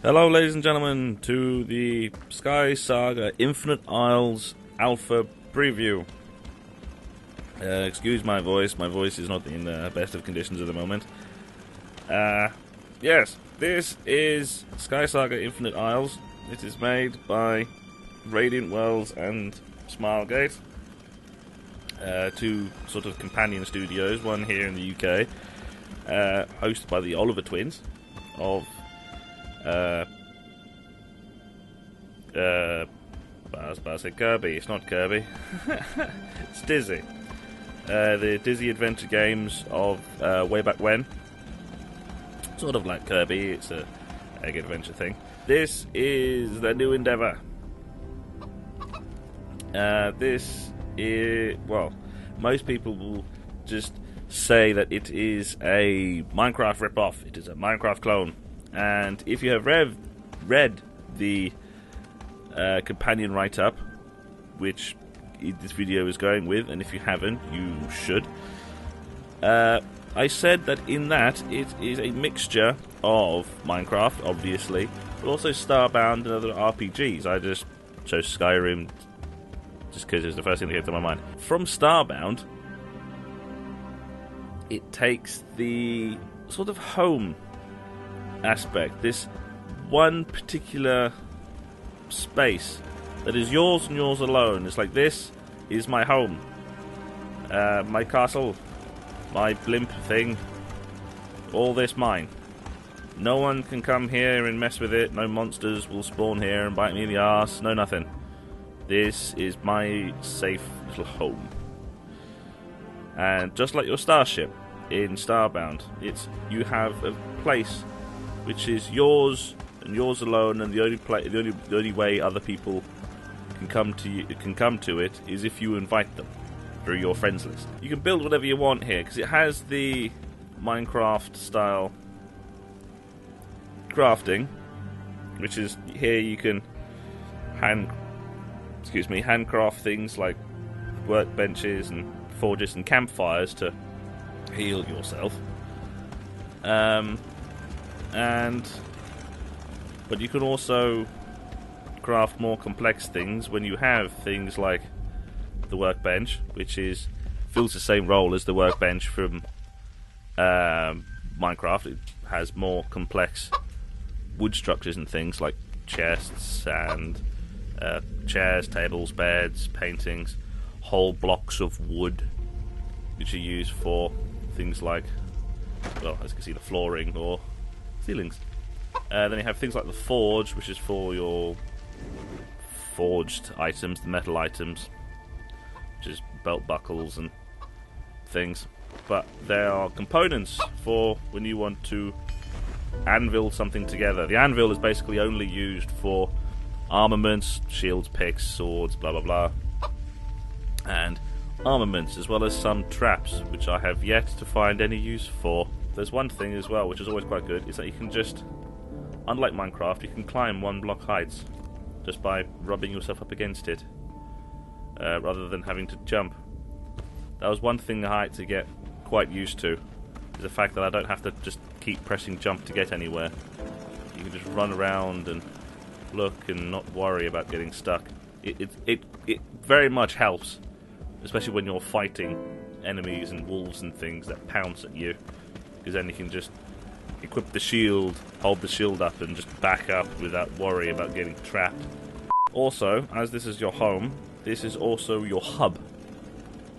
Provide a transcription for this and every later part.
Hello, ladies and gentlemen, to the Sky Saga Infinite Isles Alpha Preview. Excuse my voice is not in the best of conditions at the moment. Yes, this is Sky Saga Infinite Isles. It is made by Radiant Wells and Smilegate, two sort of companion studios, one here in the UK, hosted by the Oliver twins of I was about to say Kirby. It's not Kirby. It's Dizzy. The Dizzy Adventure games of way back when. Sort of like Kirby. It's a egg adventure thing. This is the new endeavour. This is... Well, most people will just say that it is a Minecraft rip-off. It is a Minecraft clone. And if you have read the companion write-up, which this video is going with, and if you haven't, you should, I said that in that it is a mixture of Minecraft, obviously, but also Starbound and other RPGs. I just chose Skyrim just because it was the first thing that came to my mind. From Starbound, it takes the sort of home aspect, this one particular space that is yours and yours alone. It's like, this is my home, my castle, my blimp thing, all this mine. No one can come here and mess with it. No monsters will spawn here and bite me in the arse. No nothing. This is my safe little home. And just like your starship in Starbound, you have a place which is yours and yours alone, and the only way other people can come to it is if you invite them through your friends list. You can build whatever you want here because it has the Minecraft style crafting, which is here you can handcraft things like workbenches and forges and campfires to heal yourself. But you can also craft more complex things when you have things like the workbench, which fills the same role as the workbench from Minecraft. It has more complex wood structures and things like chests and chairs, tables, beds, paintings, whole blocks of wood, which are used for things like, well, as you can see, the flooring or ceilings. Then you have things like the forge, which is for your forged items, the metal items, which is belt buckles and things. But there are components for when you want to anvil something together. The anvil is basically only used for armaments, shields, picks, swords, blah blah blah, and armaments, as well as some traps, which I have yet to find any use for. There's one thing as well, which is always quite good, is that you can just, unlike Minecraft, you can climb one block heights just by rubbing yourself up against it, rather than having to jump. That was one thing I had to get quite used to, is the fact that I don't have to just keep pressing jump to get anywhere. You can just run around and look and not worry about getting stuck. It very much helps, especially when you're fighting enemies and wolves and things that pounce at you, because then you can just equip the shield, hold the shield up, and just back up without worry about getting trapped. Also, as this is your home, this is also your hub.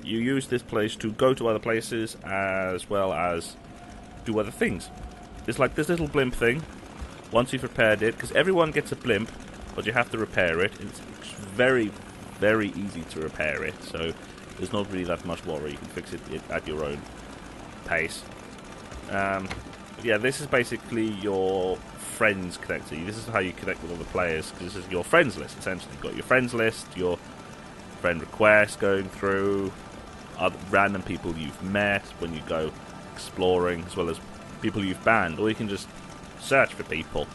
You use this place to go to other places as well as do other things. It's like this little blimp thing. Once you've repaired it, because everyone gets a blimp, but you have to repair it. It's very, very easy to repair it, so there's not really that much worry. You can fix it at your own pace. Yeah, this is basically your friends connector. This is how you connect with other players, because this is your friends list, essentially. You've got your friends list, your friend requests going through, other random people you've met when you go exploring, as well as people you've banned, or you can just search for people,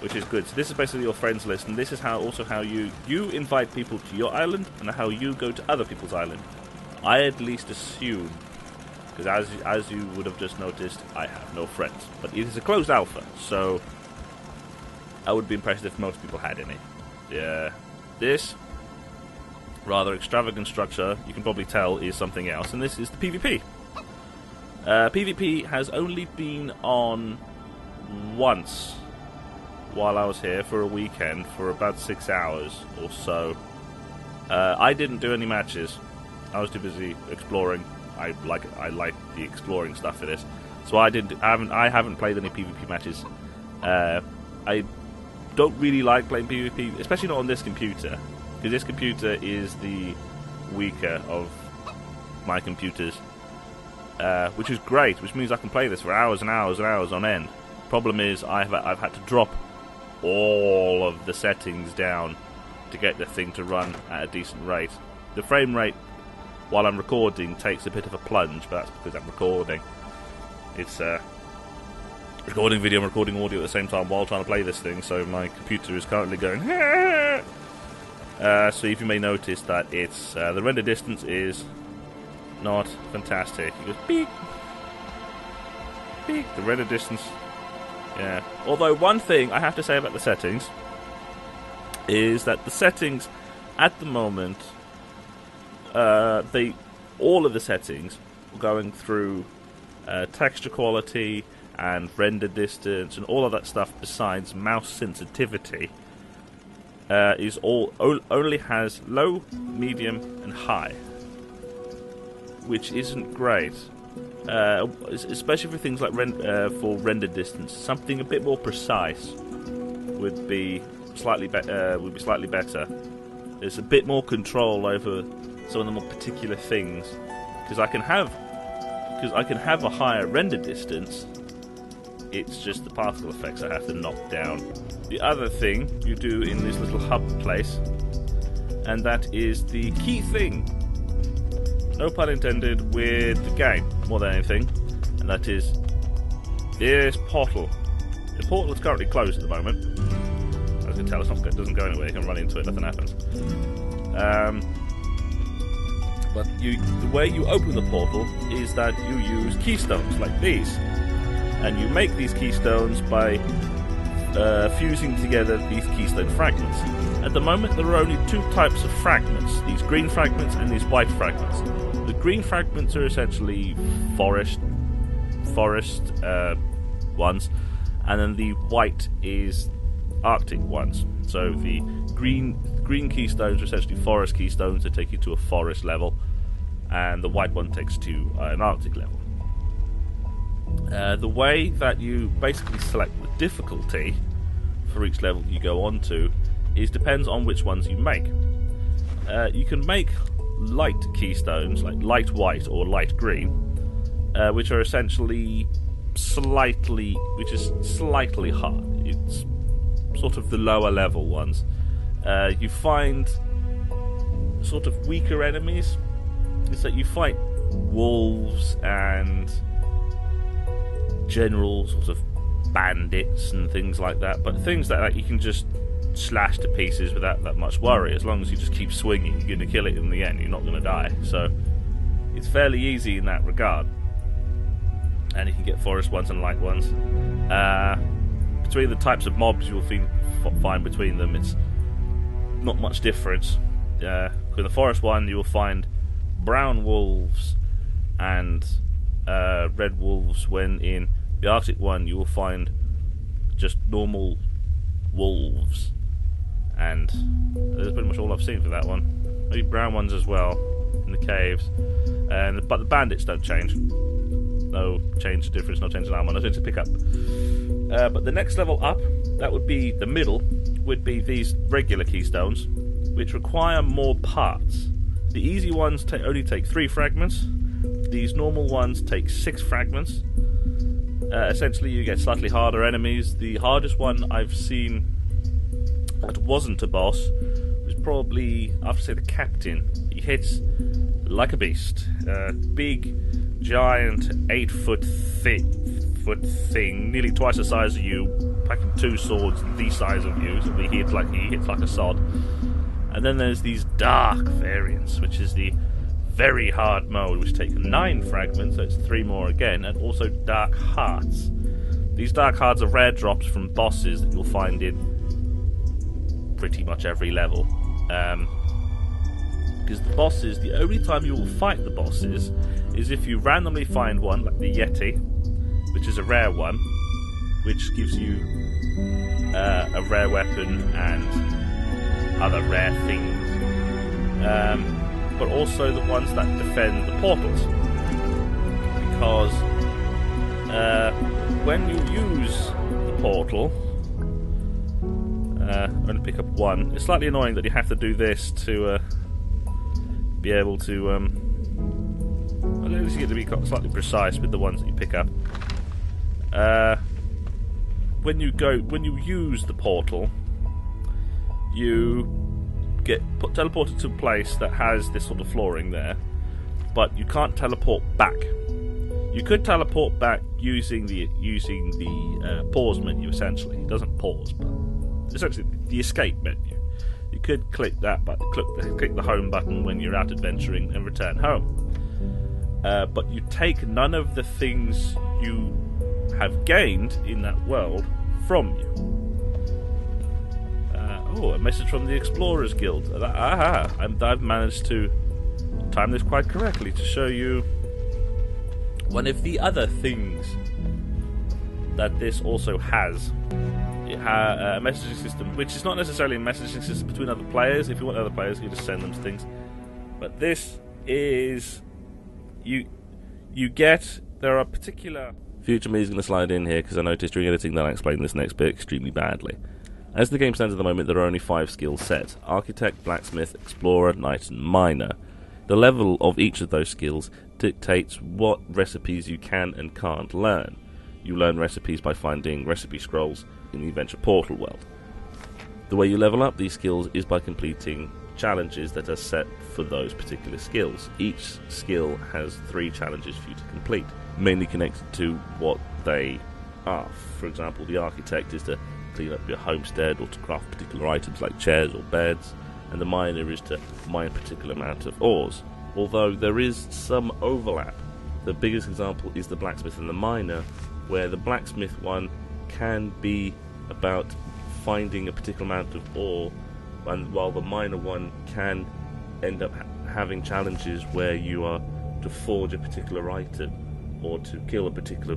which is good. So this is basically your friends list, and this is how you invite people to your island, and how you go to other people's island. I at least assume, because as you would have just noticed, I have no friends. But it is a closed alpha, so I would be impressed if most people had any. Yeah, this rather extravagant structure, you can probably tell, is something else, and this is the PvP. PvP has only been on once while I was here for a weekend for about 6 hours or so. I didn't do any matches. I was too busy exploring. I like the exploring stuff for this, so I haven't played any PvP matches. I don't really like playing PvP, especially not on this computer, because this computer is the weaker of my computers, which is great, which means I can play this for hours and hours and hours on end. Problem is, I've had to drop all of the settings down to get the thing to run at a decent rate. The frame rate while I'm recording takes a bit of a plunge, but that's because I'm recording. It's recording video and recording audio at the same time while trying to play this thing, so my computer is currently going so if you may notice that it's the render distance is not fantastic. It goes beep beep. The render distance, yeah. Although one thing I have to say about the settings is that the settings at the moment, all of the settings going through texture quality and render distance and all of that stuff besides mouse sensitivity is only has low, medium and high, which isn't great, especially for things like for render distance. Something a bit more precise would be slightly better. There's a bit more control over some of the more particular things, because I can have a higher render distance. It's just the particle effects I have to knock down. The other thing you do in this little hub place, and that is the key thing, no pun intended, with the game more than anything, and that is this portal. The portal is currently closed at the moment. As you can tell, it doesn't go anywhere. You can run into it, nothing happens. But the way you open the portal is that you use keystones like these, and you make these keystones by fusing together these keystone fragments. At the moment, there are only two types of fragments: these green fragments and these white fragments. The green fragments are essentially forest ones, and then the white is Arctic ones. So the green keystones are essentially forest keystones that take you to a forest level, and the white one takes to an Arctic level. The way that you basically select the difficulty for each level you go on to depends on which ones you make. You can make light keystones, like light white or light green, which are essentially slightly hard. It's sort of the lower level ones. You find sort of weaker enemies. It's that you fight wolves and general sort of bandits and things like that, but things like that you can just slash to pieces without that much worry. As long as you just keep swinging, you're going to kill it in the end. You're not going to die. So it's fairly easy in that regard. And you can get forest ones and light ones. Between the types of mobs you'll find between them, it's not much difference. With the forest one, you will find brown wolves and red wolves, when in the Arctic one you will find just normal wolves. And that's pretty much all I've seen for that one. Maybe brown ones as well in the caves. But the bandits don't change. No change of difference, no change in armor, no change to pick up. But the next level up, that would be the middle, would be these regular keystones, which require more parts. The easy ones only take 3 fragments. These normal ones take 6 fragments. Essentially, you get slightly harder enemies. The hardest one I've seen that wasn't a boss was probably, I have to say, the captain. He hits like a beast. Big, giant, 8-foot thing, nearly twice the size of you, packing 2 swords the size of you. So he hits like a sod. And then there's these dark variants, which is the very hard mode, which takes 9 fragments, so it's 3 more again, and also dark hearts. These dark hearts are rare drops from bosses that you'll find in pretty much every level. Because the bosses, the only time you will fight the bosses is if you randomly find one, like the Yeti, which is a rare one, which gives you a rare weapon and other rare things. But also the ones that defend the portals. Because when you use the portal, I'm going to pick up one. It's slightly annoying that you have to do this to be able to at least you get to be slightly precise with the ones that you pick up. When you use the portal, you get teleported to a place that has this sort of flooring there, but you can't teleport back. You could teleport back using the pause menu. Essentially, it doesn't pause, but essentially the escape menu. You could click that button, click the home button when you're out adventuring and return home. But you take none of the things you have gained in that world from you. A message from the Explorers Guild. I've managed to time this quite correctly to show you one of the other things that this also has. It has a messaging system, which is not necessarily a messaging system between other players. If you want other players, you just send them things. But this is you get. There are particular. Future me is going to slide in here because I noticed during editing that I explained this next bit extremely badly. As the game stands at the moment, there are only 5 skill sets: Architect, Blacksmith, Explorer, Knight, and Miner. The level of each of those skills dictates what recipes you can and can't learn. You learn recipes by finding recipe scrolls in the Adventure Portal world. The way you level up these skills is by completing challenges that are set for those particular skills. Each skill has 3 challenges for you to complete, mainly connected to what they are. For example, the Architect is to clean up your homestead or to craft particular items like chairs or beds, and the Miner is to mine a particular amount of ores. Although there is some overlap. The biggest example is the Blacksmith and the Miner, where the Blacksmith one can be about finding a particular amount of ore, and while the Miner one can end up having challenges where you are to forge a particular item or to kill a particular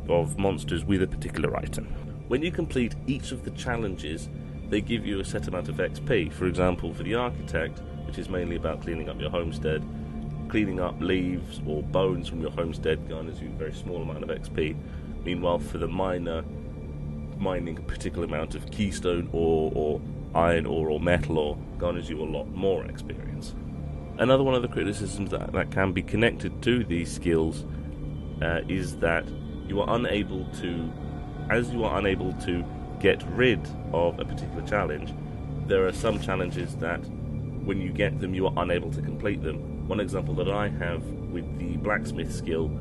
of monsters with a particular item. When you complete each of the challenges, they give you a set amount of XP. For example, for the Architect, which is mainly about cleaning up your homestead, cleaning up leaves or bones from your homestead garners you a very small amount of XP. Meanwhile, for the Miner, mining a particular amount of keystone or iron ore or metal ore garners you a lot more experience. Another one of the criticisms that can be connected to these skills is that you are unable to, as you are unable to get rid of a particular challenge, there are some challenges that when you get them you are unable to complete them. One example that I have with the Blacksmith skill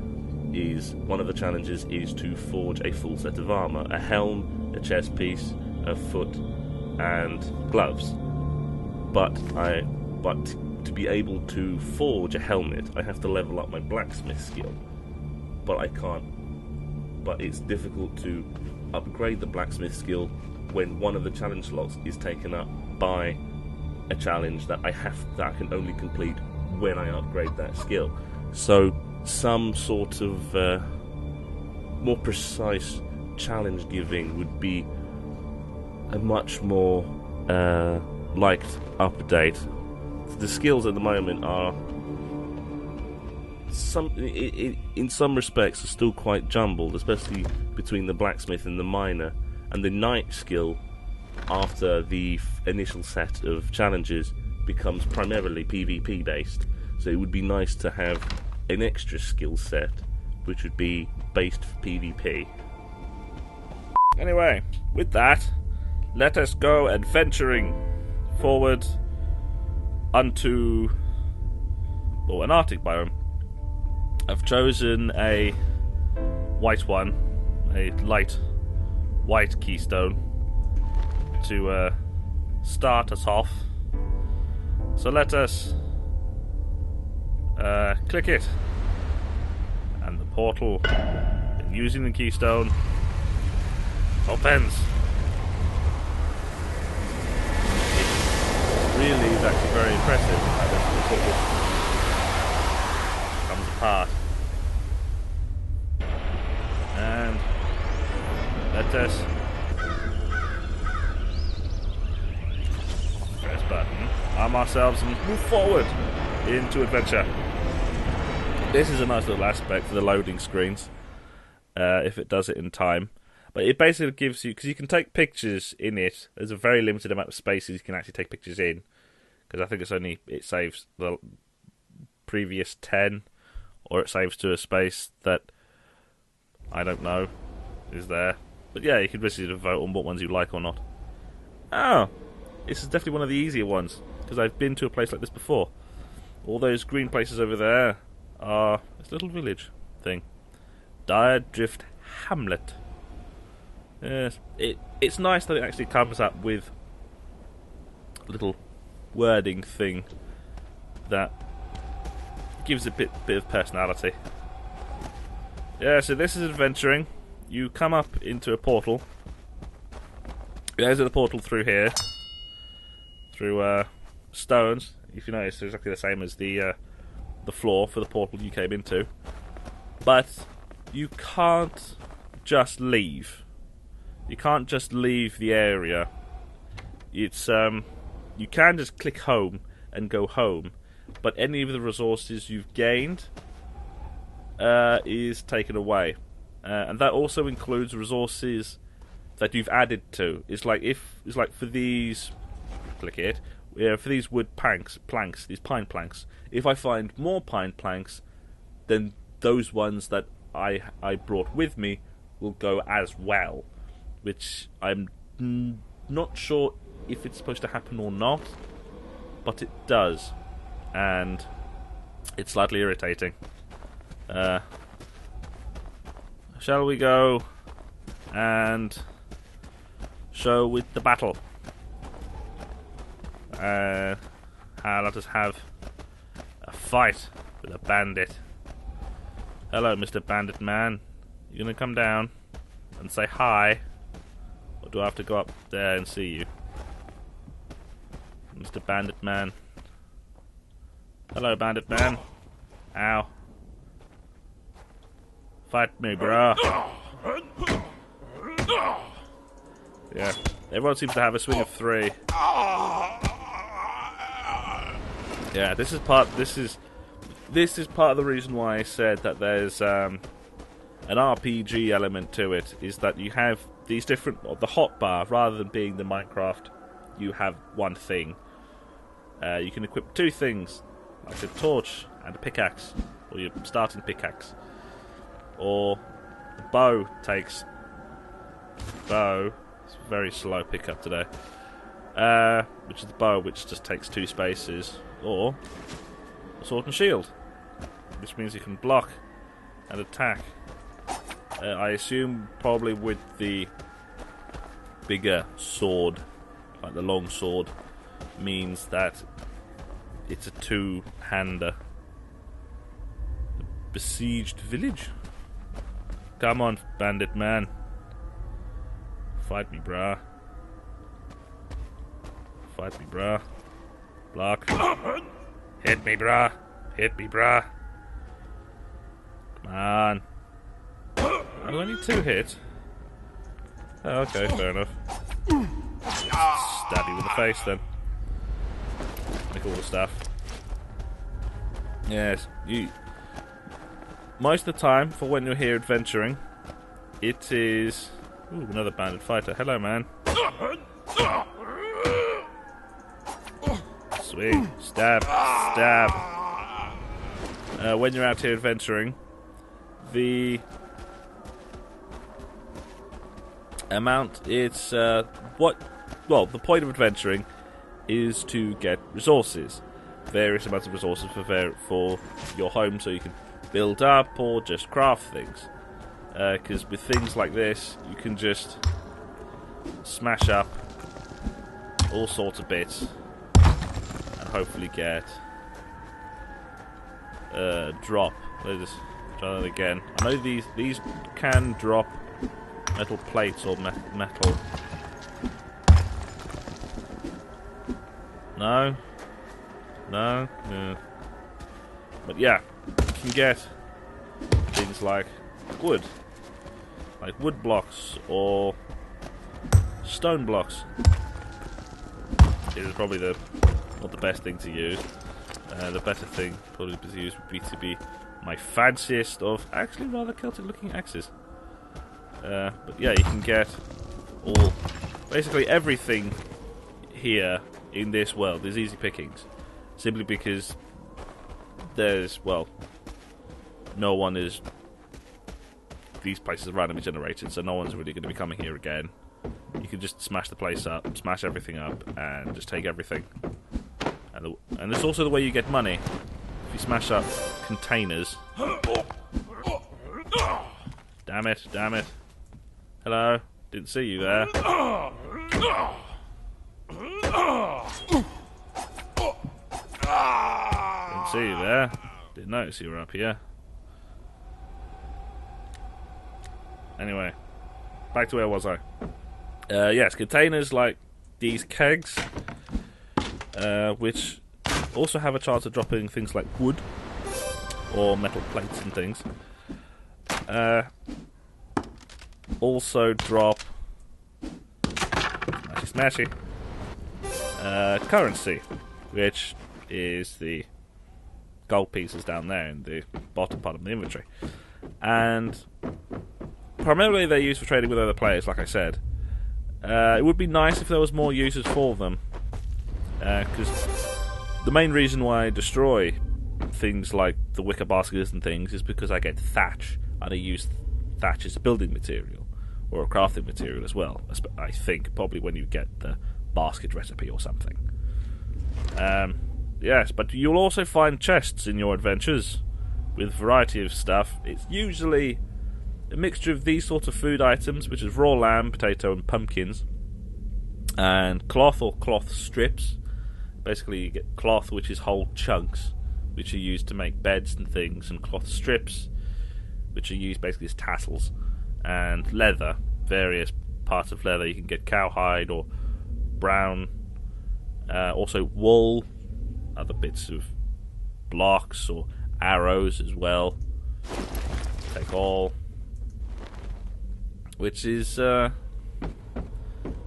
is one of the challenges is to forge a full set of armor: a helm, a chest piece, a foot, and gloves. But to be able to forge a helmet, I have to level up my Blacksmith skill. But I can't. But it's difficult to upgrade the Blacksmith skill when one of the challenge slots is taken up by a challenge that I can only complete when I upgrade that skill. So some sort of more precise challenge giving would be a much more liked update. The skills at the moment are in some respects are still quite jumbled, especially between the Blacksmith and the Miner. And the Knight skill, after the initial set of challenges, becomes primarily PvP based. So it would be nice to have an extra skill set which would be based for PvP. Anyway, with that, let us go adventuring forward unto an Arctic biome. I've chosen a white one, a light white keystone, to start us off. So let us click it, and the portal, using the keystone, opens. really is actually very impressive. How this sort of comes apart. And let us press button, arm ourselves, and move forward into adventure. This is a nice little aspect for the loading screens, if it does it in time. But it basically gives you, because you can take pictures in it. There's a very limited amount of spaces you can actually take pictures in, because I think it saves the previous 10, or it saves to a space that I don't know is there. But yeah, you can basically vote on what ones you like or not. Oh, this is definitely one of the easier ones, because I've been to a place like this before. All those green places over there are this little village thing. Dire Drift Hamlet. Yes, it's nice that it actually comes up with a little wording thing that gives a bit of personality. Yeah, so this is adventuring. You come up into a portal. There's the portal through here, through stones. If you notice, it's exactly the same as the floor for the portal you came into. But you can't just leave. You can't just leave the area. It's you can just click home and go home, but any of the resources you've gained is taken away, and that also includes resources that you've added to. It's like for these, click it. Yeah, for these wood planks, these pine planks. If I find more pine planks, then those ones that I brought with me will go as well, which I'm not sure if it's supposed to happen or not, but it does, and it's slightly irritating. Shall we go and show with the battle? Let us have a fight with a bandit. Hello, Mr. Bandit Man. You gonna come down and say hi? Or do I have to go up there and see you? Mr. Bandit Man. Hello, Bandit Man. Ow. Fight me, bro. Yeah. Everyone seems to have a swing of 3. Yeah, this is part of the reason why I said that there's an RPG element to it, is that you have these different, the hotbar, rather than being the Minecraft, you have one thing. You can equip 2 things, like a torch and a pickaxe, or your starting pickaxe. Or the bow takes bow. It's a very slow pickup today. Which is the bow, which just takes 2 spaces. Or a sword and shield, which means you can block and attack. I assume probably with the bigger sword, like the long sword, means that it's a 2-hander. The besieged village. Come on, Bandit Man. Fight me, brah. Fight me, brah. Block. Hit me, brah. Hit me, brah. Come on. I only need 2 hits. Oh, okay, fair enough. Stab you in the face, then. Make all the stuff. Yes, most of the time, for when you're here adventuring, it is... Ooh, another bandit fighter. Hello, man. Sweet. Stab. Stab. When you're out here adventuring, the amount it's the point of adventuring is to get resources, various amounts of resources for your home, so you can build up or just craft things. Because with things like this, you can just smash up all sorts of bits and hopefully get drop. Let's just try that again. I know these can drop metal plates or metal. No? No? Yeah. But yeah, you can get things like wood. Like wood blocks or stone blocks. It is probably not the best thing to use. The better thing probably to use would be my fanciest of actually rather Celtic looking axes. But yeah, you can get basically everything here in this world is easy pickings. Simply because there's, well, no one is... These places are randomly generated, so no one's really going to be coming here again. You can just smash the place up, smash everything up, and just take everything. And it's also the way you get money. If you smash up containers... Damn it, damn it. Hello? Didn't see you there. Didn't see you there. Didn't notice you were up here. Anyway, back to where was I? Yes, containers like these kegs, which also have a chance of dropping things like wood or metal plates and things. Also drop smashy currency, which is the gold pieces down there in the bottom part of the inventory. And primarily they're used for trading with other players, like I said. It would be nice if there was more uses for them, because the main reason why I destroy things like the wicker baskets and things is because I get thatch, and I use thatch as a building material, or a crafting material as well, I think, probably when you get the basket recipe or something. Yes, but you'll also find chests in your adventures with a variety of stuff. It's usually a mixture of these sorts of food items, which is raw lamb, potato, and pumpkins, and cloth or cloth strips. Basically, you get cloth, which is whole chunks, which are used to make beds and things, and cloth strips, which are used basically as tassels, and leather, various parts of leather. You can get cowhide or brown, also wool, other bits of blocks or arrows as well. Take all. Which is, yeah,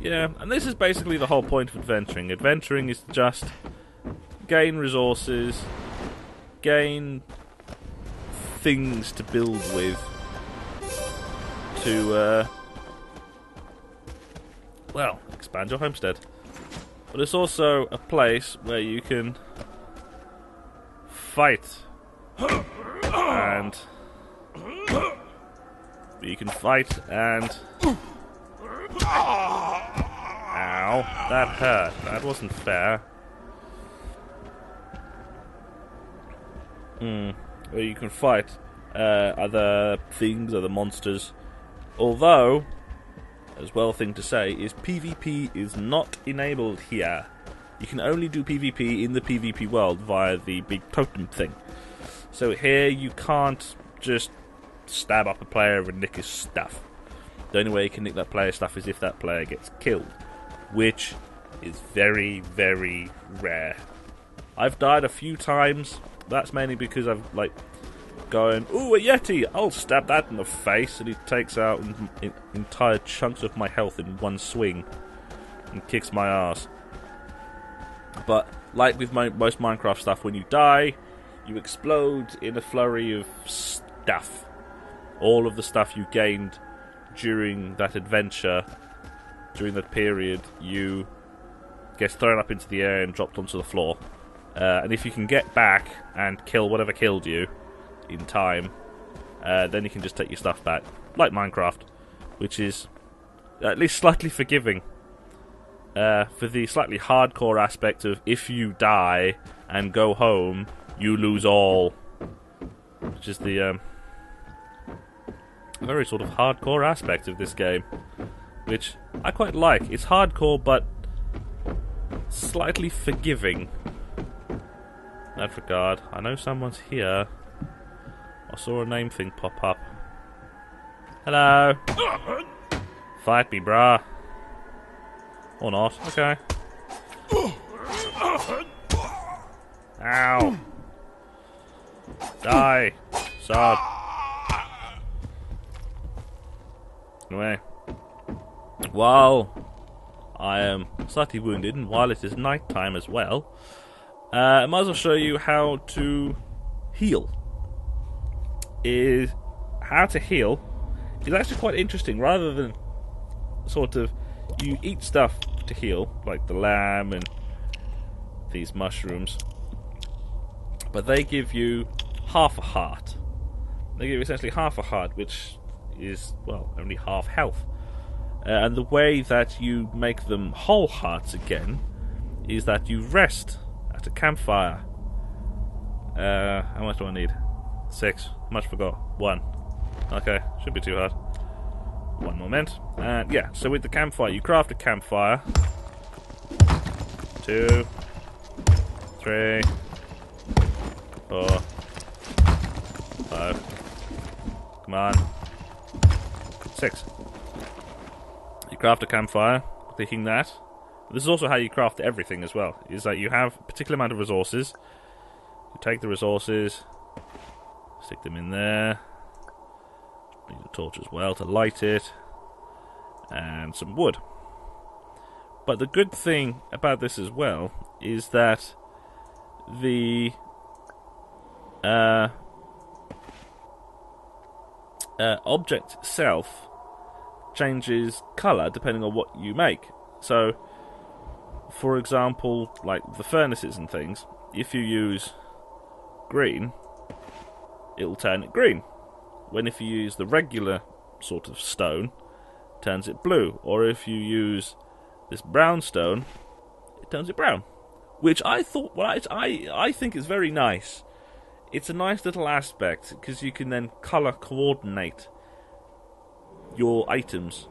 and this is basically the whole point of adventuring. Adventuring is just gain resources, gain things to build with, to, well, expand your homestead. But it's also a place where you can fight, and ow, that hurt. That wasn't fair. Where you can fight other things, other monsters. Although, as well thing to say, is PvP is not enabled here. You can only do PvP in the PvP world via the big totem thing. So here you can't just stab up a player and nick his stuff. The only way you can nick that player's stuff is if that player gets killed, which is very, very rare. I've died a few times. That's mainly because I've, like, going, ooh, a Yeti, I'll stab that in the face, and he takes out entire chunks of my health in one swing and kicks my ass. But like with most Minecraft stuff, when you die, you explode in a flurry of stuff. All of the stuff you gained during that adventure, during that period, you get thrown up into the air and dropped onto the floor. And if you can get back and kill whatever killed you in time, then you can just take your stuff back, like Minecraft, which is at least slightly forgiving. For the slightly hardcore aspect of if you die and go home, you lose all, which is the very sort of hardcore aspect of this game, which I quite like. It's hardcore, but slightly forgiving. In that regard, I know someone's here. I saw a name thing pop up. Hello. Fight me, brah. Or not. Okay. Ow! Die! Sod! Anyway. While I am slightly wounded, and while it is night time as well, I might as well show you how to heal. How to heal is actually quite interesting. Rather than sort of you eat stuff to heal, like the lamb and these mushrooms, but they give you half a heart. They give you essentially half a heart, which is, well, only half health. And the way that you make them whole hearts again is that you rest at a campfire. How much do I need? 6. How much forgot? 1. Okay, should be too hard. 1 moment. And yeah, so with the campfire, you craft a campfire. 2, 3, 4, 5. Come on. 6. You craft a campfire, clicking that. This is also how you craft everything as well. Is that you have a particular amount of resources. You take the resources, stick them in there. Need a torch as well to light it, and some wood. But the good thing about this as well is that the object itself changes colour depending on what you make. So, for example, like the furnaces and things, if you use green, it'll turn it green. When if you use the regular sort of stone, it turns it blue. Or if you use this brown stone, it turns it brown. Which I thought, well, I think is very nice. It's a nice little aspect, because you can then colour coordinate your items.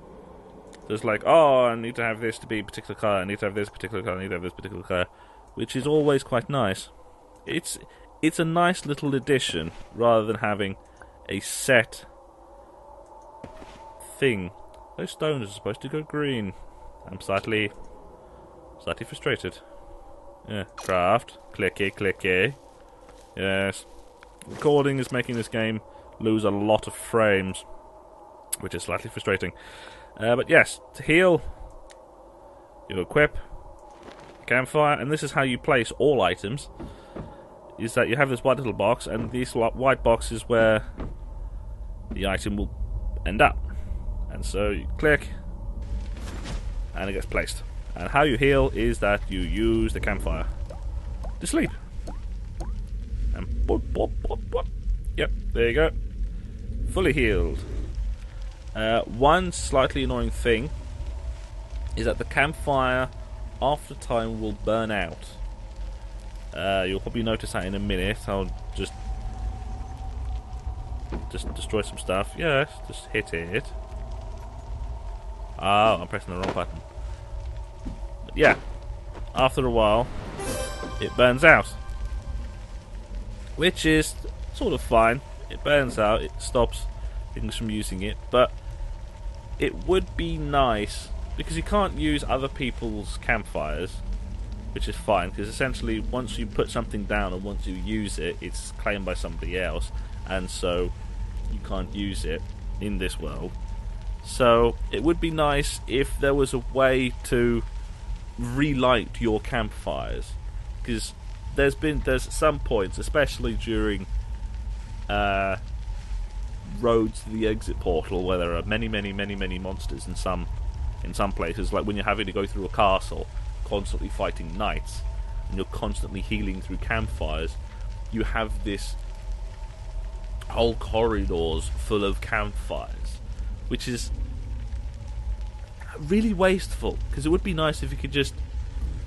So it's like, oh, I need to have this to be a particular colour, I need to have this particular colour, I need to have this particular colour, which is always quite nice. It's a nice little addition, rather than having a set thing. Those stones are supposed to go green. I'm slightly frustrated. Yeah, craft. Clicky, clicky. Yes. Recording is making this game lose a lot of frames, which is slightly frustrating. But yes, to heal, you equip campfire, and this is how you place all items. Is that you have this white little box, and this white box is where the item will end up. And so you click, and it gets placed. And how you heal is that you use the campfire to sleep. And boop, boop, boop, boop. Yep, there you go. Fully healed. One slightly annoying thing is that the campfire, after time, will burn out. You'll probably notice that in a minute. I'll just destroy some stuff. Yes, just hit it. Oh, I'm pressing the wrong button. But yeah, after a while, it burns out. Which is sort of fine. It burns out, it stops things from using it. But it would be nice, because you can't use other people's campfires, which is fine, because essentially once you put something down and once you use it, it's claimed by somebody else, and so you can't use it in this world. So it would be nice if there was a way to relight your campfires, because there's some points, especially during roads to the exit portal, where there are many monsters in some places, like when you're having to go through a castle, constantly fighting knights, and you're constantly healing through campfires. You have this whole corridors full of campfires, which is really wasteful, because it would be nice if you could just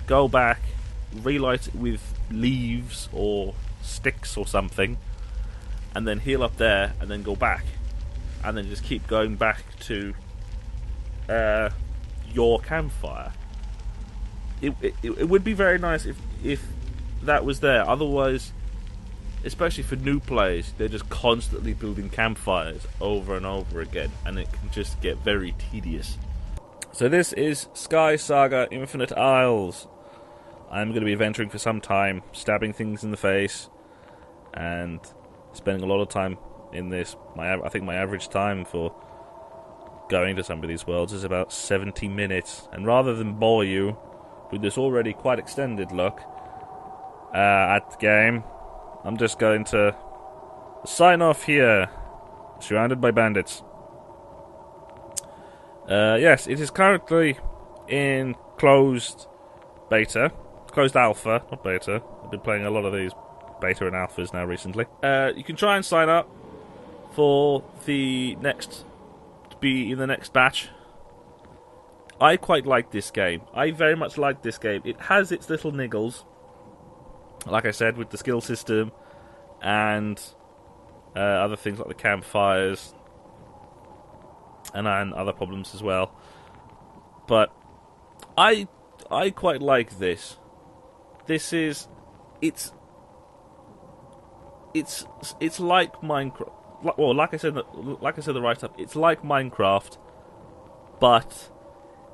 go back, relight it with leaves or sticks or something, and then heal up there, and then go back, and then just keep going back to your campfire. It would be very nice if that was there. Otherwise, especially for new players, they're just constantly building campfires over and over again, and it can just get very tedious. So this is Sky Saga Infinite Isles. I'm going to be adventuring for some time, stabbing things in the face, and spending a lot of time in this. I think my average time for going to some of these worlds is about 70 minutes. And rather than bore you with this already quite extended look at the game, I'm just going to sign off here, surrounded by bandits. Yes, it is currently in closed beta. Closed alpha, not beta. I've been playing a lot of these beta and alphas now recently. You can try and sign up for the next... to be in the next batch. I quite like this game. I very much like this game. It has its little niggles, like I said, with the skill system and other things like the campfires and other problems as well. But I quite like this. This is it's like Minecraft. Well, like I said the write-up, it's like Minecraft, but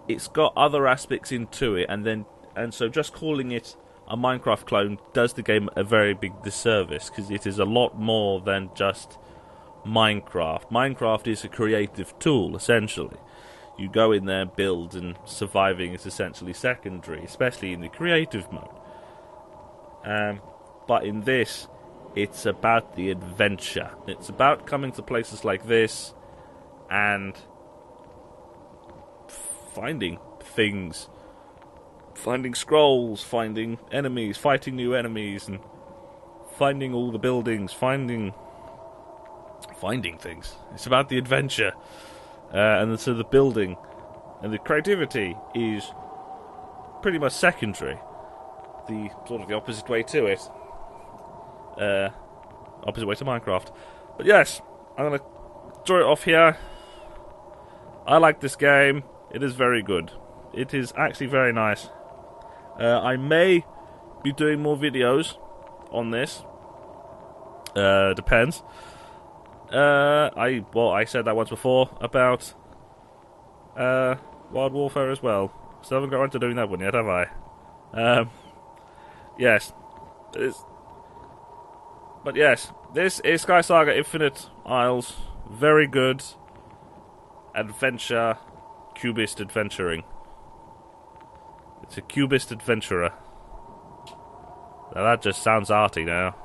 it's got other aspects into it, and so just calling it a Minecraft clone does the game a very big disservice, because it is a lot more than just Minecraft. Minecraft is a creative tool, essentially. You go in there, build, and surviving is essentially secondary, especially in the creative mode. But in this, it's about the adventure. It's about coming to places like this and finding things. Finding scrolls, finding enemies, fighting new enemies, and finding all the buildings, finding things. It's about the adventure. And so the building and the creativity is pretty much secondary. The sort of the opposite way to it. Opposite way to Minecraft. But yes, I'm going to draw it off here. I like this game. It is very good. It is actually very nice. I may be doing more videos on this. Depends. I said that once before about Wild Warfare as well. Still haven't got around to doing that one yet, have I? Yes. But yes, this is Sky Saga Infinite Isles. Very good adventure, cubist adventuring. It's a cubist adventurer. Now that just sounds arty now.